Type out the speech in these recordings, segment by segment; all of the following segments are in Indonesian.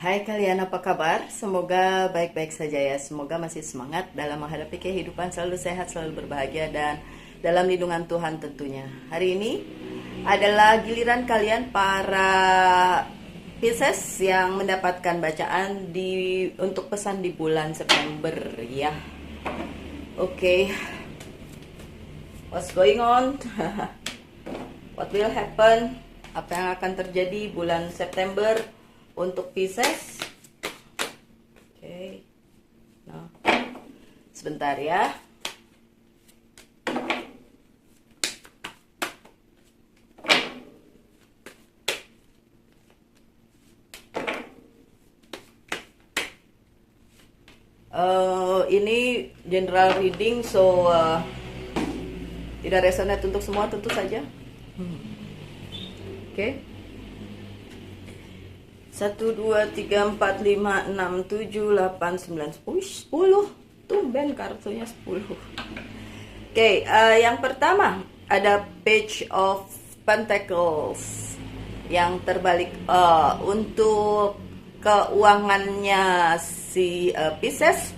Hai kalian, apa kabar? Semoga baik-baik saja ya. Semoga masih semangat dalam menghadapi kehidupan, selalu sehat, selalu berbahagia, dan dalam lindungan Tuhan tentunya. Hari ini adalah giliran kalian para Pisces yang mendapatkan bacaan untuk pesan di bulan September ya. Oke, what's going on? What will happen? Apa yang akan terjadi bulan September untuk Pisces? Oke. Nah, sebentar ya. Ini general reading, so tidak resonate untuk semua tentu saja. Oke. 1, 2, 3, 4, 5, 6, 7, 8, 9, 10. Tumben kartunya 10. Oke, yang pertama ada Page of Pentacles yang terbalik. Untuk keuangannya si Pisces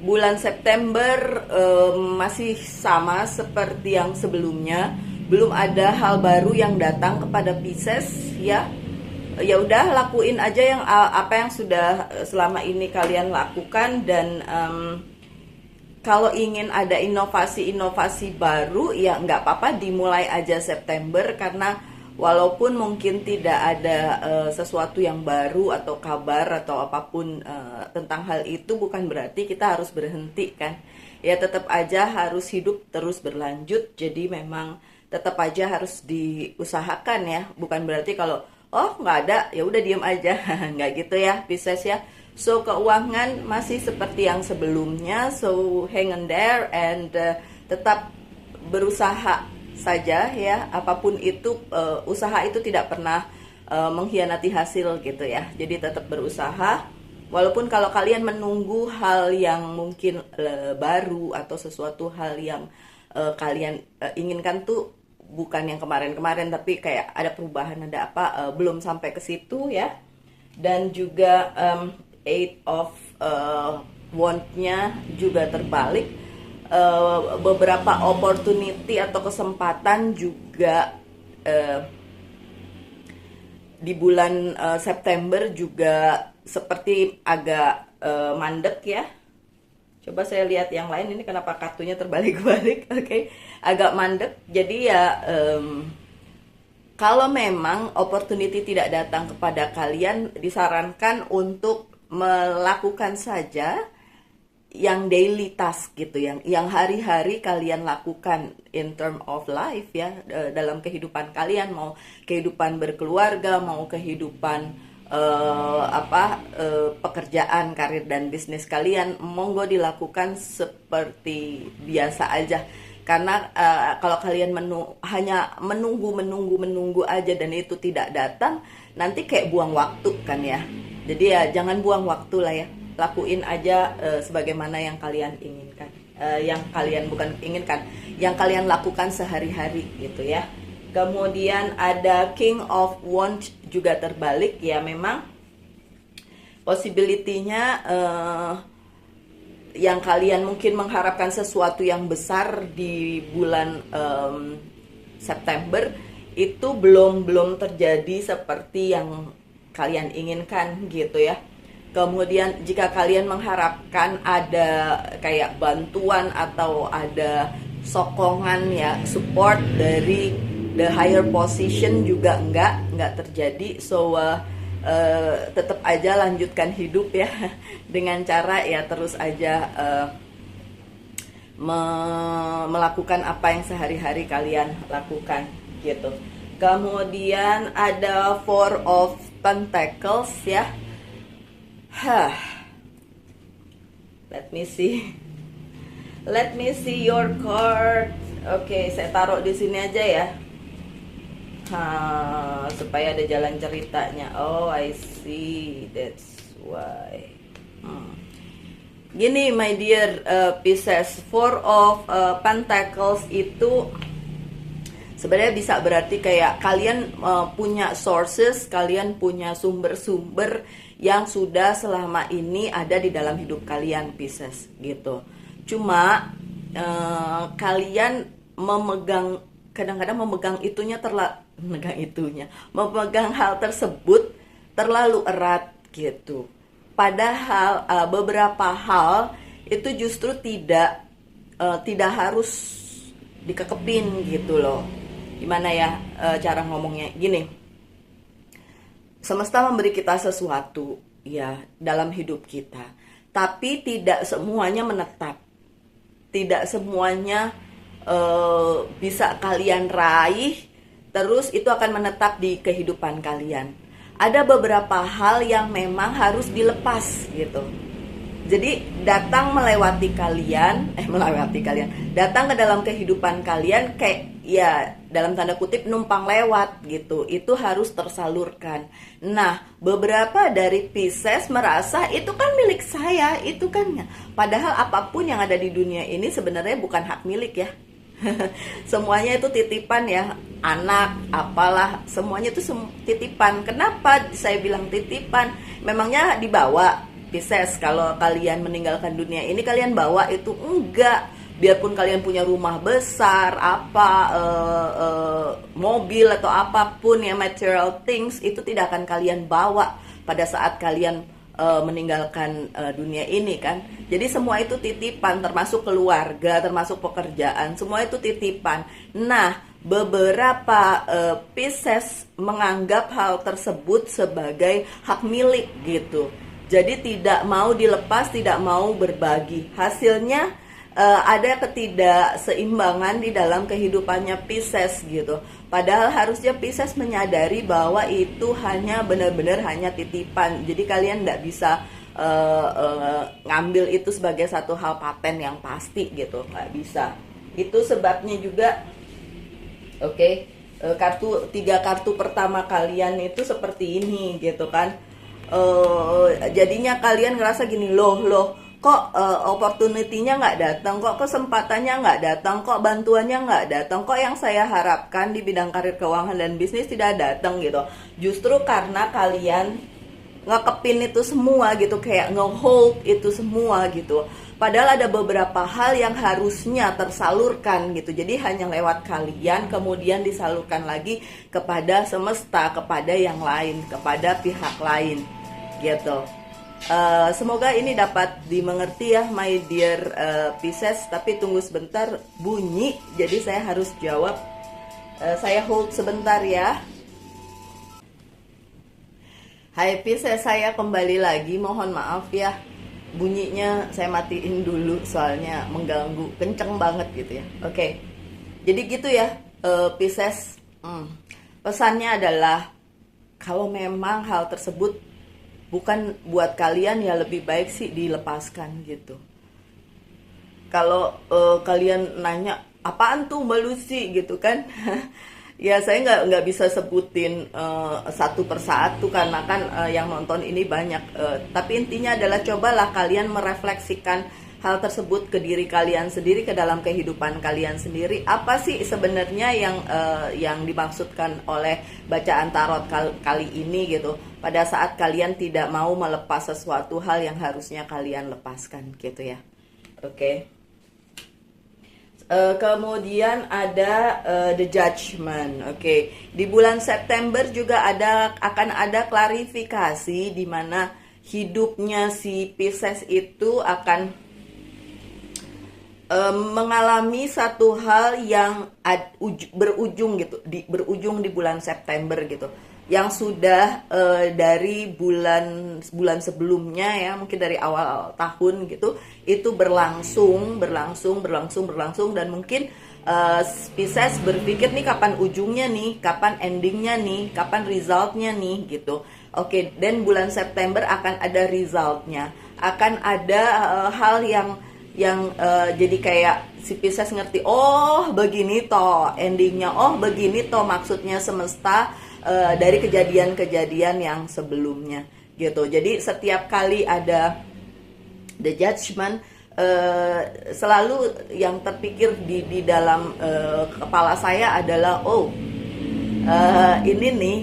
bulan September masih sama seperti yang sebelumnya. Belum ada hal baru yang datang kepada Pisces ya. Ya udah, lakuin aja yang apa yang sudah selama ini kalian lakukan, dan kalau ingin ada inovasi-inovasi baru ya nggak apa-apa, dimulai aja September, karena walaupun mungkin tidak ada sesuatu yang baru atau kabar atau apapun tentang hal itu, bukan berarti kita harus berhenti kan. Ya tetap aja harus hidup terus berlanjut, jadi memang tetap aja harus diusahakan ya. Bukan berarti kalau oh nggak ada ya udah diem aja, nggak gitu ya Pisces ya. So keuangan masih seperti yang sebelumnya, so hang on there and tetap berusaha saja ya. Apapun itu, usaha itu tidak pernah mengkhianati hasil gitu ya. Jadi tetap berusaha, walaupun kalau kalian menunggu hal yang mungkin baru atau sesuatu hal yang kalian inginkan tuh bukan yang kemarin-kemarin, tapi kayak ada perubahan, ada apa, belum sampai ke situ ya. Dan juga Eight of Wand-nya juga terbalik. Beberapa opportunity atau kesempatan juga di bulan September juga seperti agak mandek ya. Coba saya lihat yang lain, ini kenapa kartunya terbalik-balik. Oke. Agak mandek. Jadi ya kalau memang opportunity tidak datang kepada kalian, disarankan untuk melakukan saja yang daily task gitu, yang hari-hari kalian lakukan in term of life ya, dalam kehidupan kalian, mau kehidupan berkeluarga, mau kehidupan pekerjaan, karir dan bisnis kalian, monggo dilakukan seperti biasa aja. Karena kalau kalian hanya menunggu aja dan itu tidak datang, nanti kayak buang waktu kan ya. Jadi ya jangan buang waktu lah ya, lakuin aja sebagaimana yang kalian inginkan, yang kalian bukan inginkan, yang kalian lakukan sehari-hari gitu ya. Kemudian ada King of Wands juga terbalik ya. Memang possibility-nya yang kalian mungkin mengharapkan sesuatu yang besar di bulan September itu belum terjadi seperti yang kalian inginkan gitu ya. Kemudian jika kalian mengharapkan ada kayak bantuan atau ada sokongan ya, support dari the higher position, juga enggak terjadi. So tetap aja lanjutkan hidup ya dengan cara ya terus aja melakukan apa yang sehari-hari kalian lakukan gitu. Kemudian ada Four of Pentacles ya. Let me see your card. Oke, saya taruh di sini aja ya. Supaya ada jalan ceritanya. Oh, I see. That's why. Gini, my dear Pisces, Four of Pentacles itu sebenarnya bisa berarti kayak kalian punya sources, kalian punya sumber-sumber yang sudah selama ini ada di dalam hidup kalian, Pisces, gitu. Cuma kalian kadang-kadang memegang memegang hal tersebut terlalu erat gitu. Padahal beberapa hal itu justru tidak harus dikekepin gitu loh. Gimana ya cara ngomongnya? Gini, semesta memberi kita sesuatu ya dalam hidup kita, tapi tidak semuanya menetap, tidak semuanya bisa kalian raih terus itu akan menetap di kehidupan kalian. Ada beberapa hal yang memang harus dilepas gitu. Jadi datang melewati kalian, datang ke dalam kehidupan kalian kayak ya dalam tanda kutip numpang lewat gitu. Itu harus tersalurkan. Nah, beberapa dari Pisces merasa itu kan milik saya, itu kan. Padahal apapun yang ada di dunia ini sebenarnya bukan hak milik ya. Semuanya itu titipan ya, anak, apalah, semuanya itu titipan. Kenapa saya bilang titipan? Memangnya dibawa, Pisces, kalau kalian meninggalkan dunia ini kalian bawa itu? Enggak. Biarpun kalian punya rumah besar, mobil atau apapun ya, material things, itu tidak akan kalian bawa pada saat kalian meninggalkan dunia ini kan. Jadi semua itu titipan, termasuk keluarga, termasuk pekerjaan, semua itu titipan. Nah, beberapa Pisces menganggap hal tersebut sebagai hak milik gitu. Jadi tidak mau dilepas, tidak mau berbagi. Hasilnya ada ketidakseimbangan di dalam kehidupannya Pisces gitu. Padahal harusnya Pisces menyadari bahwa itu benar-benar hanya titipan. Jadi kalian tidak bisa ngambil itu sebagai satu hal paten yang pasti gitu, nggak bisa. Itu sebabnya juga, tiga kartu pertama kalian itu seperti ini gitu kan. Jadinya kalian ngerasa gini, loh kok opportunity-nya nggak datang, kok kesempatannya nggak datang, kok bantuannya nggak datang, kok yang saya harapkan di bidang karir, keuangan, dan bisnis tidak datang gitu. Justru karena kalian ngekepin itu semua gitu, kayak ngehold itu semua gitu. Padahal ada beberapa hal yang harusnya tersalurkan gitu. Jadi hanya lewat kalian kemudian disalurkan lagi kepada semesta, kepada yang lain, kepada pihak lain gitu. Semoga ini dapat dimengerti ya, my dear Pisces. Tapi tunggu sebentar, bunyi, jadi saya harus jawab. Saya hold sebentar ya. Hai Pisces, saya kembali lagi. Mohon maaf ya, bunyinya saya matiin dulu soalnya mengganggu, kenceng banget gitu ya. Oke, jadi gitu ya Pisces. Pesannya adalah kalau memang hal tersebut bukan buat kalian, ya lebih baik sih dilepaskan gitu. Kalau kalian nanya apaan tuh Mbak Lucy gitu kan, ya saya nggak bisa sebutin satu persatu karena kan yang nonton ini banyak. Tapi intinya adalah cobalah kalian merefleksikan hal tersebut ke diri kalian sendiri, ke dalam kehidupan kalian sendiri. Apa sih sebenarnya yang dimaksudkan oleh bacaan tarot kali ini gitu? Pada saat kalian tidak mau melepas sesuatu hal yang harusnya kalian lepaskan gitu ya. Oke. Kemudian ada The Judgment. Oke. Di bulan September juga akan ada klarifikasi di mana hidupnya si Pisces itu akan mengalami satu hal yang berujung di bulan September gitu, yang sudah dari bulan sebelumnya ya, mungkin dari awal tahun gitu, itu berlangsung dan mungkin Pisces berpikir nih kapan ujungnya nih, kapan endingnya nih, kapan resultnya nih gitu. Oke, dan bulan September akan ada resultnya, akan ada hal yang jadi kayak si Pisces ngerti, oh begini toh endingnya, oh begini toh maksudnya semesta dari kejadian-kejadian yang sebelumnya gitu. Jadi setiap kali ada The Judgment, selalu yang terpikir di dalam kepala saya adalah ini nih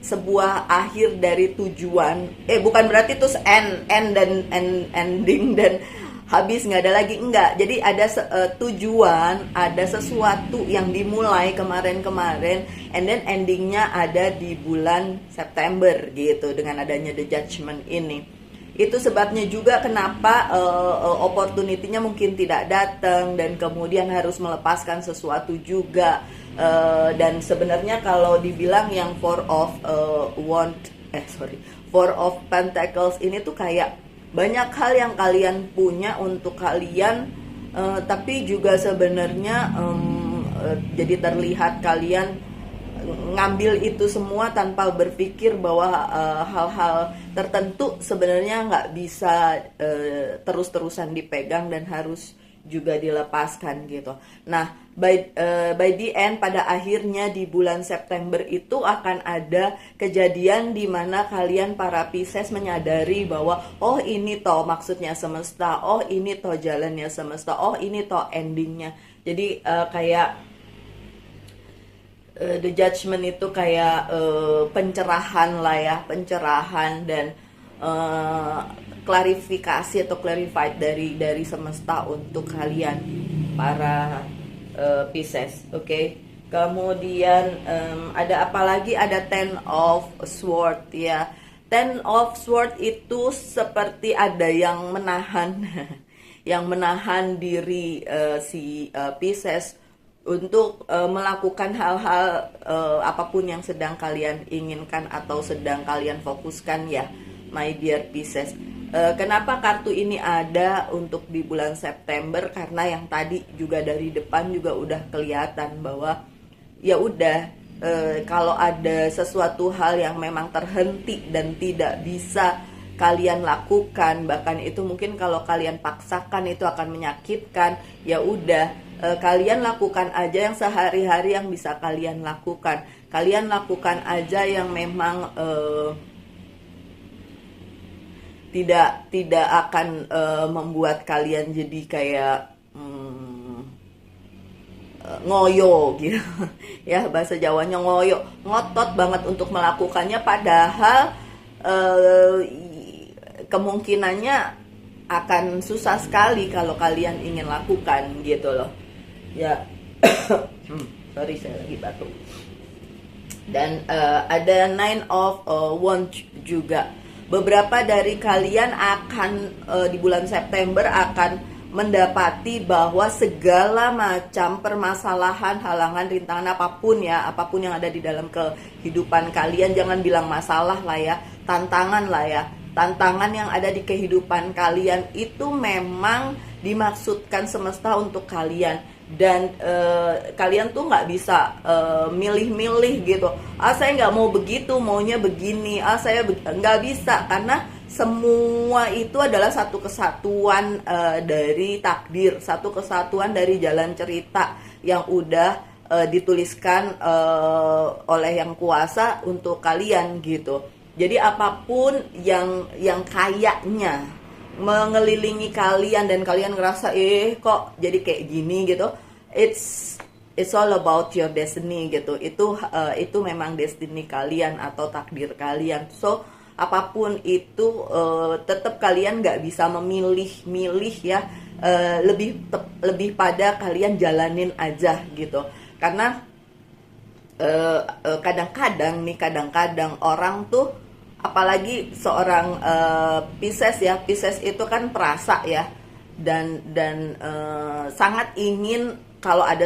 sebuah akhir dari tujuan. Bukan berarti terus end dan ending dan habis nggak ada lagi, enggak. Jadi ada tujuan, ada sesuatu yang dimulai kemarin-kemarin, and then endingnya ada di bulan September gitu dengan adanya The Judgment ini. Itu sebabnya juga kenapa opportunity-nya mungkin tidak datang dan kemudian harus melepaskan sesuatu juga. Dan sebenarnya kalau dibilang yang Four of Pentacles ini tuh kayak banyak hal yang kalian punya untuk kalian, tapi juga sebenarnya jadi terlihat kalian ngambil itu semua tanpa berpikir bahwa hal-hal tertentu sebenarnya nggak bisa terus-terusan dipegang dan harus juga dilepaskan gitu. Nah, by the end, pada akhirnya di bulan September itu akan ada kejadian di mana kalian para Pisces menyadari bahwa oh ini toh maksudnya semesta, oh ini toh jalannya semesta, oh ini toh endingnya. Jadi kayak The Judgment itu kayak pencerahan lah ya, pencerahan dan klarifikasi atau clarified dari semesta untuk kalian para Pisces, oke? Kemudian ada apa lagi? Ada Ten of Swords ya. Ten of Swords itu seperti ada yang menahan, yang menahan diri si Pisces untuk melakukan hal-hal apapun yang sedang kalian inginkan atau sedang kalian fokuskan ya, my dear Pisces. Kenapa kartu ini ada untuk di bulan September? Karena yang tadi juga dari depan juga udah kelihatan bahwa ya udah kalau ada sesuatu hal yang memang terhenti dan tidak bisa kalian lakukan, bahkan itu mungkin kalau kalian paksakan itu akan menyakitkan, ya udah kalian lakukan aja yang sehari-hari yang bisa kalian lakukan. Kalian lakukan aja yang memang tidak akan membuat kalian jadi kayak ngoyo gitu ya, bahasa Jawanya ngoyo, ngotot banget untuk melakukannya, padahal kemungkinannya akan susah sekali kalau kalian ingin lakukan gitu loh ya. Sorry, saya lagi batuk. Dan ada Nine of Wands juga. Beberapa dari kalian akan di bulan September akan mendapati bahwa segala macam permasalahan, halangan, rintangan apapun ya, apapun yang ada di dalam kehidupan kalian, jangan bilang masalah lah ya, tantangan lah ya, tantangan yang ada di kehidupan kalian itu memang dimaksudkan semesta untuk kalian. Dan kalian tuh nggak bisa milih-milih gitu. Saya nggak mau begitu, maunya begini. Saya nggak bisa, karena semua itu adalah satu kesatuan dari takdir, satu kesatuan dari jalan cerita yang udah dituliskan oleh Yang Kuasa untuk kalian gitu. Jadi apapun yang kayaknya mengelilingi kalian dan kalian ngerasa kok jadi kayak gini gitu, it's all about your destiny gitu. Itu memang destiny kalian atau takdir kalian. So apapun itu tetap kalian nggak bisa memilih-milih ya, lebih pada kalian jalanin aja gitu. Karena kadang-kadang orang tuh, apalagi seorang Pisces ya, Pisces itu kan perasa ya, dan sangat ingin kalau ada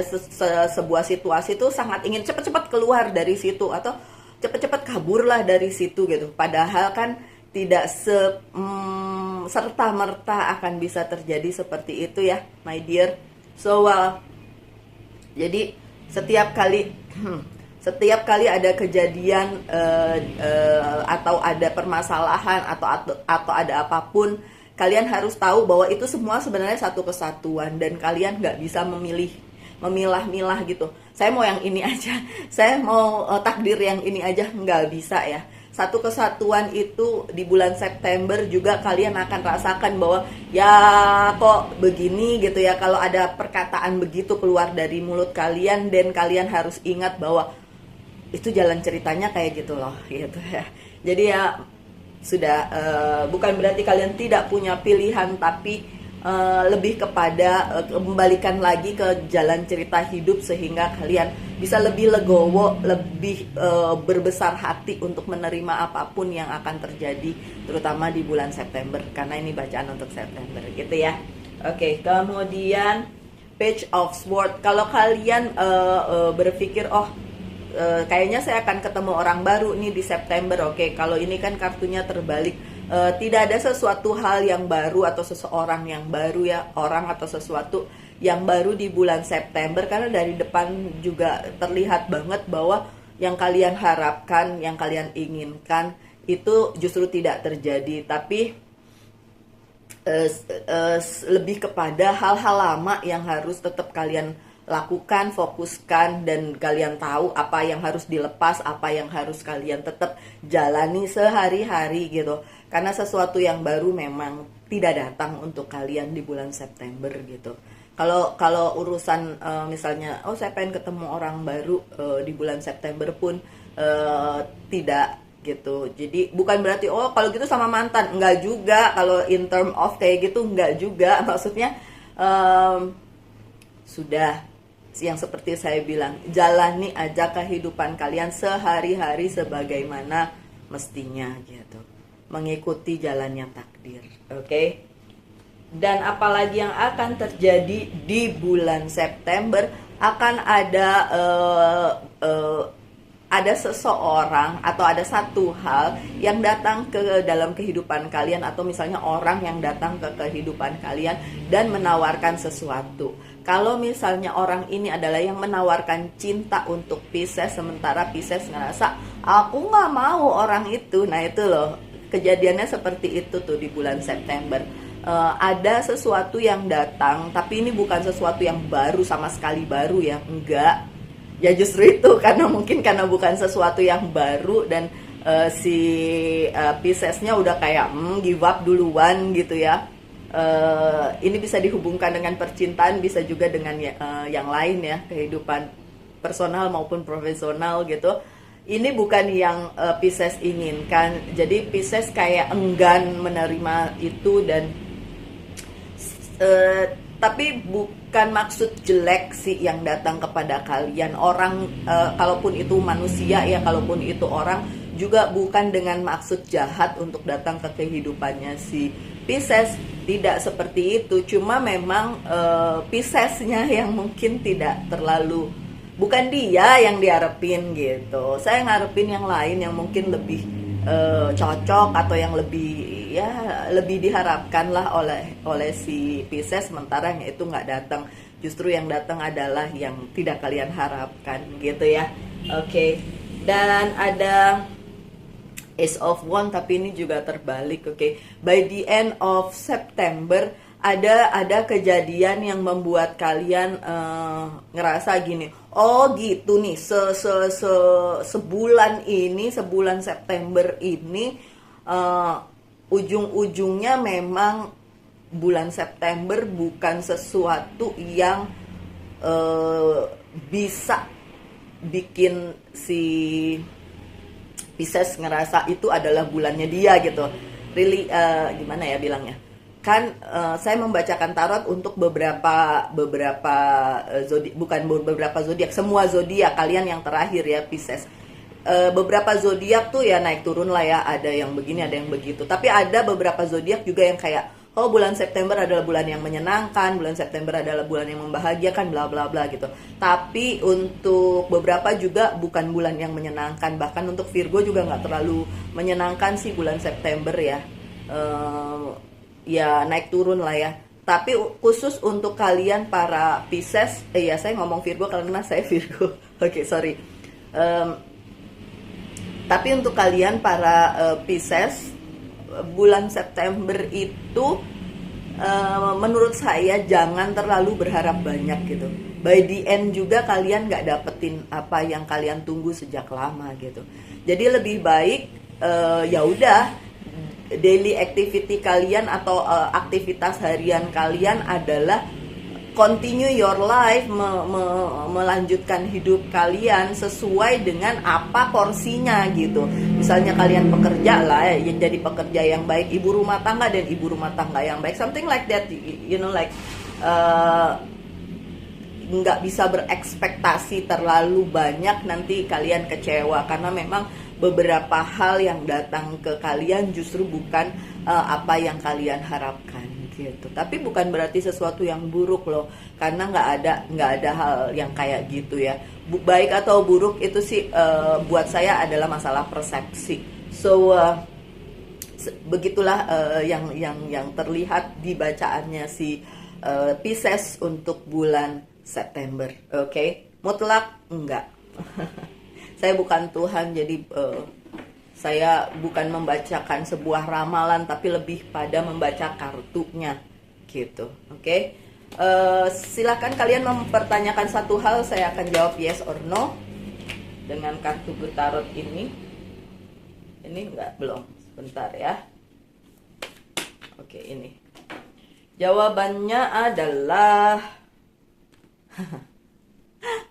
sebuah situasi itu sangat ingin cepat-cepat keluar dari situ atau cepat-cepat kaburlah dari situ gitu. Padahal kan tidak serta-merta akan bisa terjadi seperti itu ya, my dear. So jadi setiap kali ada kejadian atau ada permasalahan atau ada apapun, kalian harus tahu bahwa itu semua sebenarnya satu kesatuan dan kalian nggak bisa memilah-milah gitu. Saya mau yang ini aja, saya mau takdir yang ini aja, nggak bisa ya. Satu kesatuan itu di bulan September juga kalian akan rasakan bahwa ya kok begini gitu ya. Kalau ada perkataan begitu keluar dari mulut kalian, dan kalian harus ingat bahwa itu jalan ceritanya kayak gitu loh, gitu ya. Jadi ya sudah, bukan berarti kalian tidak punya pilihan, tapi lebih kepada kembalikan lagi ke jalan cerita hidup sehingga kalian bisa lebih legowo, lebih berbesar hati untuk menerima apapun yang akan terjadi, terutama di bulan September, karena ini bacaan untuk September gitu ya. Oke, kemudian Page of Swords. Kalau kalian berpikir, kayaknya saya akan ketemu orang baru nih di September. Oke, kalau ini kan kartunya terbalik. Tidak ada sesuatu hal yang baru atau seseorang yang baru ya, orang atau sesuatu yang baru di bulan September, karena dari depan juga terlihat banget bahwa yang kalian harapkan, yang kalian inginkan itu justru tidak terjadi, tapi lebih kepada hal-hal lama yang harus tetap kalian lakukan, fokuskan, dan kalian tahu apa yang harus dilepas, apa yang harus kalian tetap jalani sehari-hari gitu. Karena sesuatu yang baru memang tidak datang untuk kalian di bulan September gitu. Kalau urusan misalnya, saya pengen ketemu orang baru di bulan September pun tidak gitu. Jadi bukan berarti kalau gitu sama mantan, enggak juga. Kalau in term of kayak gitu enggak juga. Maksudnya sudah, yang seperti saya bilang, jalani aja kehidupan kalian sehari-hari sebagaimana mestinya gitu, mengikuti jalannya takdir. Oke? Dan apalagi yang akan terjadi di bulan September, akan ada seseorang atau ada satu hal yang datang ke dalam kehidupan kalian, atau misalnya orang yang datang ke kehidupan kalian dan menawarkan sesuatu. Kalau misalnya orang ini adalah yang menawarkan cinta untuk Pisces, sementara Pisces ngerasa aku nggak mau orang itu, nah itu loh kejadiannya seperti itu tuh di bulan September. Ada sesuatu yang datang, tapi ini bukan sesuatu yang baru, sama sekali baru ya, enggak. Ya justru itu, karena bukan sesuatu yang baru, dan si Piscesnya udah kayak give up duluan gitu ya. Ini bisa dihubungkan dengan percintaan, bisa juga dengan yang lain ya, kehidupan personal maupun profesional gitu. Ini bukan yang Pisces inginkan. Jadi Pisces kayak enggan menerima itu, dan tapi bukan maksud jelek sih yang datang kepada kalian. Orang kalaupun itu manusia ya, kalaupun itu orang, juga bukan dengan maksud jahat untuk datang ke kehidupannya si Pisces. Tidak seperti itu, cuma memang Piscesnya yang mungkin tidak terlalu, bukan dia yang diharapin gitu. Saya ngarepin yang lain yang mungkin lebih cocok, atau yang lebih diharapkan lah oleh si Pisces, sementara yang itu nggak datang. Justru yang datang adalah yang tidak kalian harapkan gitu ya. Oke. Dan ada Ace of Wands, tapi ini juga terbalik. Oke. By the end of September ada kejadian yang membuat kalian ngerasa gini, gitu nih, sebulan September ini ujung-ujungnya memang bulan September bukan sesuatu yang bisa bikin si Pisces ngerasa itu adalah bulannya dia gitu. Really, gimana ya bilangnya? Kan saya membacakan tarot untuk beberapa zodiak, bukan beberapa zodiak, semua zodiak kalian yang terakhir ya Pisces. Beberapa zodiak tuh ya naik turun lah ya, ada yang begini, ada yang begitu. Tapi ada beberapa zodiak juga yang kayak, bulan September adalah bulan yang menyenangkan, bulan September adalah bulan yang membahagiakan, bla bla bla gitu. Tapi untuk beberapa juga bukan bulan yang menyenangkan, bahkan untuk Virgo juga nggak terlalu menyenangkan sih bulan September ya. Ya naik turun lah ya. Tapi khusus untuk kalian para Pisces, ya saya ngomong Virgo karena saya Virgo. Oke, sorry. Tapi untuk kalian para Pisces, bulan September itu menurut saya jangan terlalu berharap banyak gitu. By the end juga kalian nggak dapetin apa yang kalian tunggu sejak lama gitu. Jadi lebih baik ya udah, daily activity kalian atau aktivitas harian kalian adalah continue your life, melanjutkan hidup kalian sesuai dengan apa porsinya gitu. Misalnya kalian pekerja lah ya, jadi pekerja yang baik, ibu rumah tangga dan ibu rumah tangga yang baik, something like that, you know, like nggak bisa berekspektasi terlalu banyak, nanti kalian kecewa karena memang beberapa hal yang datang ke kalian justru bukan apa yang kalian harapkan gitu. Tapi bukan berarti sesuatu yang buruk loh, karena nggak ada hal yang kayak gitu ya. Baik atau buruk itu sih buat saya adalah masalah persepsi. So begitulah yang terlihat di bacaannya si Pisces untuk bulan September. Oke, mutlak enggak. Saya bukan Tuhan, jadi saya bukan membacakan sebuah ramalan, tapi lebih pada membaca kartunya gitu. Oke, silakan kalian mempertanyakan satu hal, saya akan jawab yes or no dengan kartu tarot ini. Ini enggak, belum, sebentar ya. Oke, ini jawabannya adalah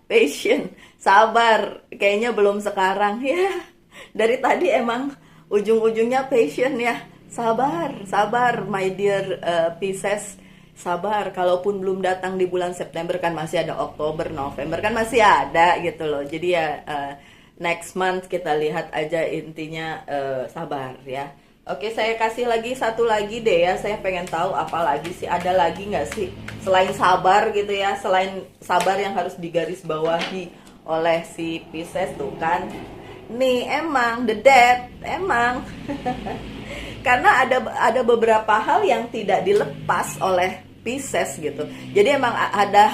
patient, sabar. Kayaknya belum sekarang ya. Dari tadi emang ujung-ujungnya patient ya. Sabar my dear Pisces. Sabar, kalaupun belum datang di bulan September, kan masih ada Oktober, November, kan masih ada gitu loh. Jadi ya next month kita lihat aja, intinya sabar ya. Oke, saya kasih lagi satu lagi deh ya. Saya pengen tahu apa lagi sih, ada lagi nggak sih selain sabar gitu ya, selain sabar yang harus digarisbawahi oleh si Pisces tuh kan. Nih emang the death, emang karena ada beberapa hal yang tidak dilepas oleh Pisces gitu. Jadi emang ada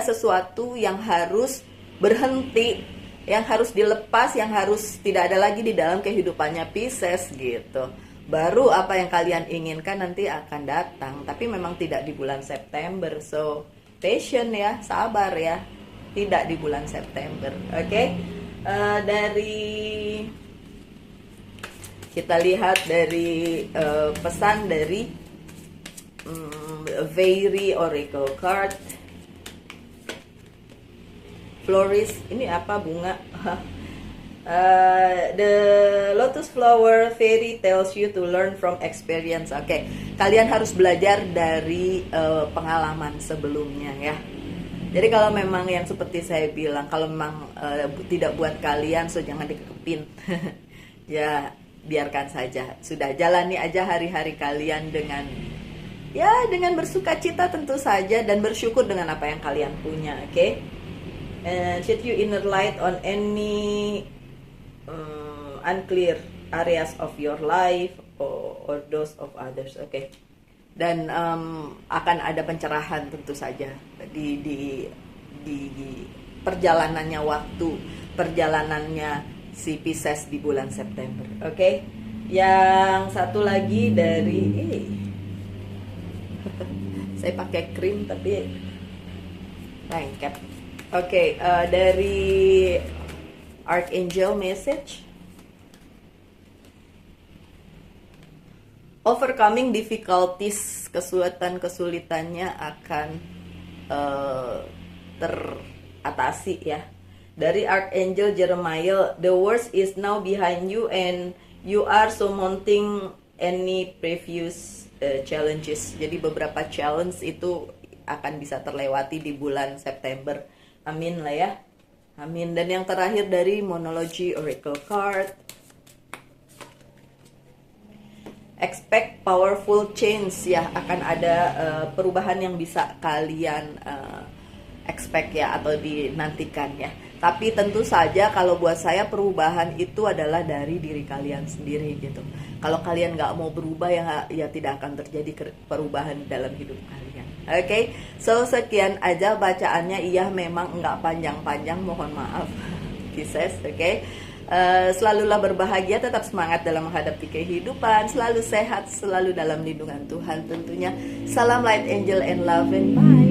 sesuatu yang harus berhenti, yang harus dilepas, yang harus tidak ada lagi di dalam kehidupannya Pisces gitu. Baru apa yang kalian inginkan nanti akan datang, tapi memang tidak di bulan September. So patient ya, sabar ya, tidak di bulan September. Oke. Dari kita lihat dari pesan dari Fairy Oracle card. Floris, ini apa, bunga? The lotus flower fairy tells you to learn from experience. Oke, kalian harus belajar dari pengalaman sebelumnya ya. Jadi kalau memang yang seperti saya bilang, kalau memang tidak buat kalian, so jangan dikepin. Ya biarkan saja. Sudah, jalani aja hari-hari kalian dengan bersuka cita tentu saja, dan bersyukur dengan apa yang kalian punya. Oke? And shed you inner light on any unclear areas of your life or those of others. Okay. Dan akan ada pencerahan tentu saja di perjalanannya waktu, perjalanannya si Pisces di bulan September. Okay. Yang satu lagi dari saya pakai krim tapi lengket. Oke, dari Archangel message. Overcoming difficulties, kesulitannya akan teratasi ya. Dari Archangel Jeremiah, the worst is now behind you and you are surmounting any previous challenges. Jadi beberapa challenge itu akan bisa terlewati di bulan September. Amin lah ya. Amin. Dan yang terakhir dari Monology Oracle card. Expect powerful change ya. Akan ada perubahan yang bisa kalian expect ya, atau dinantikan ya. Tapi tentu saja kalau buat saya perubahan itu adalah dari diri kalian sendiri gitu. Kalau kalian nggak mau berubah ya tidak akan terjadi perubahan dalam hidup kalian. Oke, so sekian aja bacaannya. Iya memang nggak panjang-panjang, mohon maaf Pisces. Oke. Selalulah berbahagia, tetap semangat dalam menghadapi kehidupan, selalu sehat, selalu dalam lindungan Tuhan tentunya. Salam light angel and love and bye.